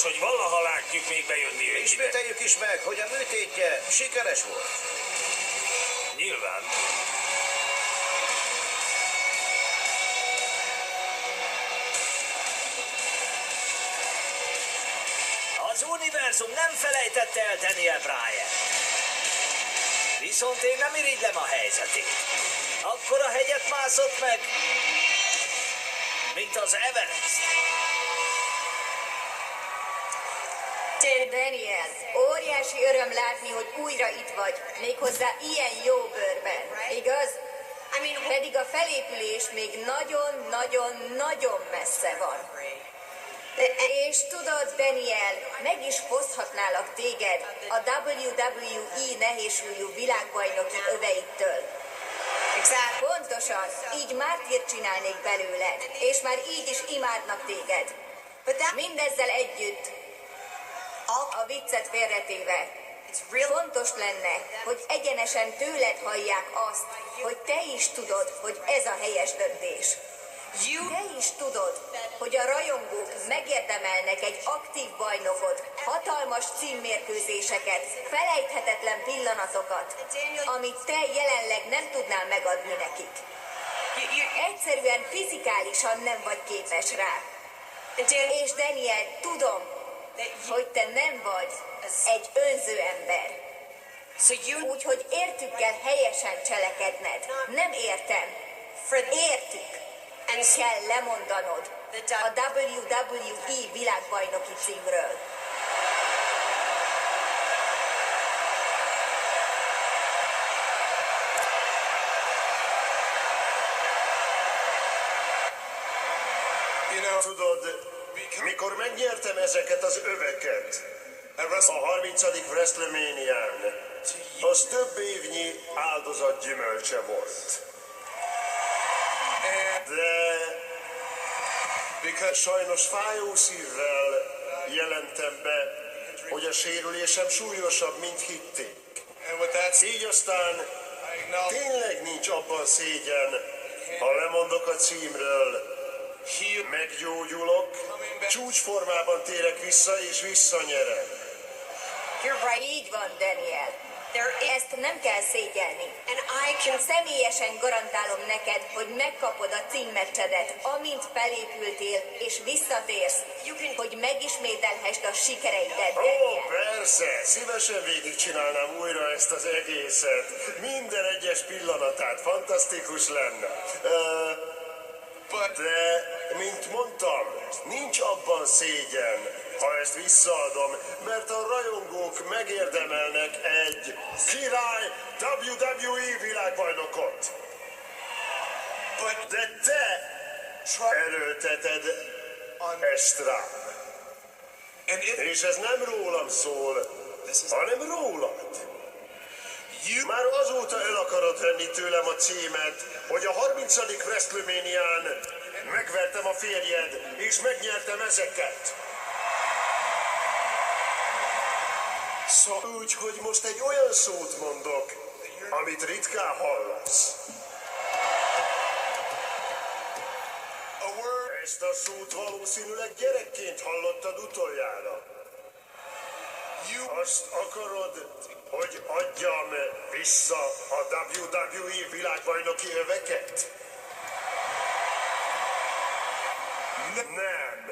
biztos, hogy valaha látjuk még bejönni őt ide. Ismételjük is meg, hogy a műtétje sikeres volt. Nyilván. Az univerzum nem felejtette el Daniel Bryan. Viszont én nem irigylem a helyzetét. Akkor a hegyet mászott meg, mint az Everest. Daniel, óriási öröm látni, hogy újra itt vagy, méghozzá ilyen jó bőrben, igaz? Pedig a felépülés még nagyon-nagyon-nagyon messze van. És tudod, Daniel, meg is hozhatnálak téged a WWE nehézsúlyú világbajnoki öveittől. Pontosan, így mártírt csinálnék belőled, és már így is imádnak téged. Mindezzel együtt, a viccet félretéve, fontos lenne, hogy egyenesen tőled hallják azt, hogy te is tudod, hogy ez a helyes döntés. Te is tudod, hogy a rajongók megérdemelnek egy aktív bajnokot, hatalmas címmérkőzéseket, felejthetetlen pillanatokat, amit te jelenleg nem tudnál megadni nekik. Egyszerűen fizikálisan nem vagy képes rá. És Daniel, tudom, hogy te nem vagy egy önző ember. Úgyhogy értük kell helyesen cselekedned. Nem értem. Értük. Kell lemondanod a WWE világbajnoki címről. Tudod, mikor megnyertem ezeket az öveket a 30. WrestleMania-n, az több évnyi áldozat gyümölcse volt. De sajnos fájó szívvel jelentem be, hogy a sérülésem súlyosabb, mint hitték. Így aztán tényleg nincs abban szégyen, ha lemondok a címről, meggyógyulok, csúcsformában térek vissza és visszanyerem. Így van, Daniel. Ezt nem kell szégyelni. Személyesen garantálom neked, hogy megkapod a címmeccsedet, amint felépültél és visszatérsz, hogy megismételhessd a sikereidet, Daniel. Persze, szívesen végigcsinálnám újra ezt az egészet. Minden egyes pillanatát fantasztikus lenne. De, mint mondtam, nincs abban szégyen, ha ezt visszaadom, mert a rajongók megérdemelnek egy király WWE világbajnokot. De te erőlteted ezt rám. És ez nem rólam szól, hanem rólad. Már azóta el akarod venni tőlem a címet, hogy a 30. WrestleMania-n megvertem a férjed, és megnyertem ezeket. Úgyhogy most egy olyan szót mondok, amit ritkán hallasz. Ezt a szót valószínűleg gyerekként hallottad utoljára. Azt akarod, hogy adjam vissza a WWE világbajnoki öveket? Nem.